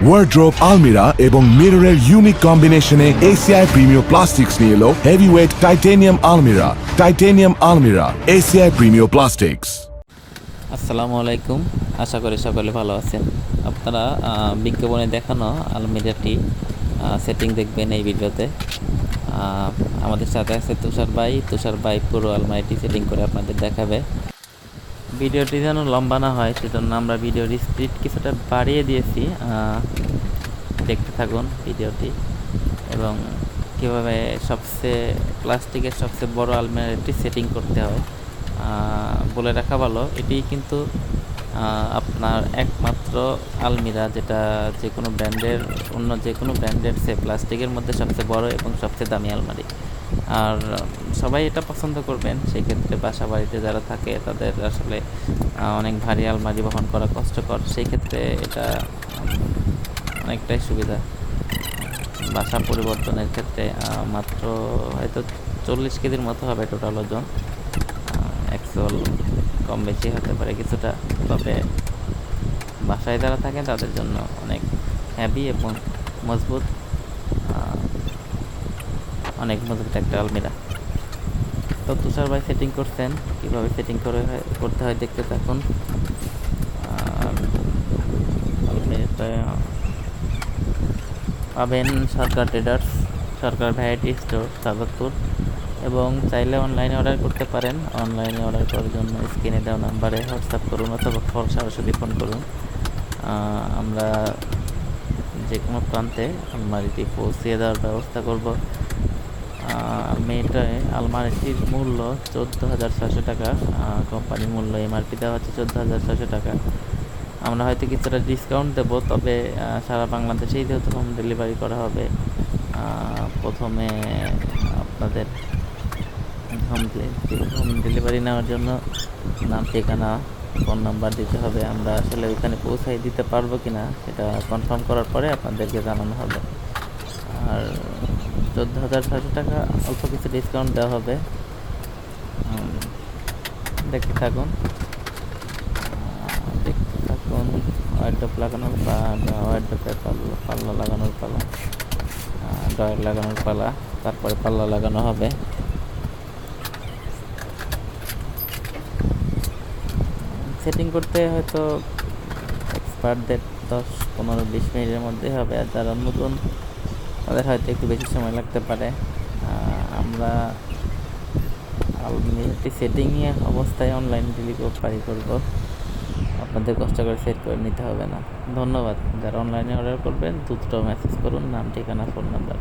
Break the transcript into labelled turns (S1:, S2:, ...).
S1: Wardrobe, আলমিরা এবং মিররের ইউনিক কম্বিনেশনে এসিআই প্রিমিয়ার প্লাস্টিক্স নিয়ে এলো হেভিওয়েট টাইটেনিয়াম আলমিরা এসিআই প্রিমিয়ার প্লাস্টিক্স।
S2: আসসালামু আলাইকুম, আশা করি সকলে ভালো আছেন। আপনারা বিজ্ঞাপনে দেখানো আলমিরাটি সেটিং দেখবেন এই ভিডিওতে। আমাদের সাথে আছে তুষার ভাই পুরো আলমারিটি সেটিং করে আপনাদের দেখাবে। ভিডিওটি যেন লম্বা না হয় সেজন্য আমরা ভিডিওর স্পিড কিছুটা বাড়িয়ে দিয়েছি। দেখতে থাকুন ভিডিওটি এবং কীভাবে প্লাস্টিকের সবচেয়ে বড় আলমারিটি সেটিং করতে হয় বলে রাখা ভালো। এটি কিন্তু আপনার একমাত্র আলমিরা যেটা যে কোনো ব্র্যান্ডের সে প্লাস্টিকের মধ্যে সবচেয়ে বড় এবং সবচেয়ে দামি আলমারি। আর সবাই এটা পছন্দ করবেন। সেই ক্ষেত্রে বাসা বাড়িতে যারা থাকে তাদের আসলে অনেক ভারী আলমারি বহন করা কষ্টকর, সেই ক্ষেত্রে এটা অনেকটাই সুবিধা। বাসা পরিবর্তনের ক্ষেত্রে মাত্র হয়তো 40 কেজির মতো হবে টোটাল ওজন। অ্যাকচুয়াল কম বেশি হতে পারে কিছুটা, তবে বাসায় যারা থাকেন তাদের জন্য অনেক হেভি এবং মজবুত একটা আলমিরা। তো তুষার ভাই সেটিং করছেন, কীভাবে সেটিং করতে হয় দেখতে থাকুন। আলমিরাটা পাবেন সরকার ট্রেডার্স, সরকার ভ্যারাইটি স্টোর, সাজাদপুর। এবং চাইলে অনলাইনে অর্ডার করতে পারেন। অনলাইনে অর্ডার করার জন্য স্ক্রিনে দেওয়া নাম্বারে হোয়াটসঅ্যাপ করুন অথবা সরাসরি ফোন করুন। আমরা যে কোনো প্রান্তে আলমারিটি পৌঁছিয়ে দেওয়ার ব্যবস্থা করব। আলমারিটির মূল্য 14,600 টাকা। কোম্পানির মূল্য এমআরপি দেওয়া হচ্ছে 14,600 টাকা। আমরা হয়তো কিছুটা ডিসকাউন্ট দেবো, তবে সারা বাংলাদেশেই যেহেতু হোম ডেলিভারি করা হবে, প্রথমে আপনাদের হোম ডেলিভারি নেওয়ার জন্য নাম, ঠিকানা, ফোন নাম্বার দিতে হবে। আমরা আসলে ওইখানে পৌঁছাই দিতে পারবো কি না সেটা কনফার্ম করার পরে আপনাদেরকে জানানো হবে। আর 14,600 টাকা, অল্প কিছু ডিসকাউন্ট দেওয়া হবে। দেখতে থাকুন ওয়ার্ড্রোব লাগানোর ওয়ার্ড্রোবে পাল্লা লাগানোর পালা, ডয়ার লাগানোর পালা, তারপরে পাল্লা লাগানো হবে। সেটিং করতে হয়তো এক্সপার্টদের 10-15-20 মিনিটের মধ্যে হবে, আর যারা নতুন তাদের হয়তো একটু বেশি সময় লাগতে পারে। আমরা আলমিরাটি সেটিংয়ে অবস্থায় অনলাইন ডেলিভারি করব, আপনাদের কষ্ট করে সেট করে নিতে হবে না। ধন্যবাদ। যারা অনলাইনে অর্ডার করবেন দ্রুত মেসেজ করুন, নাম, ঠিকানা, ফোন নাম্বার।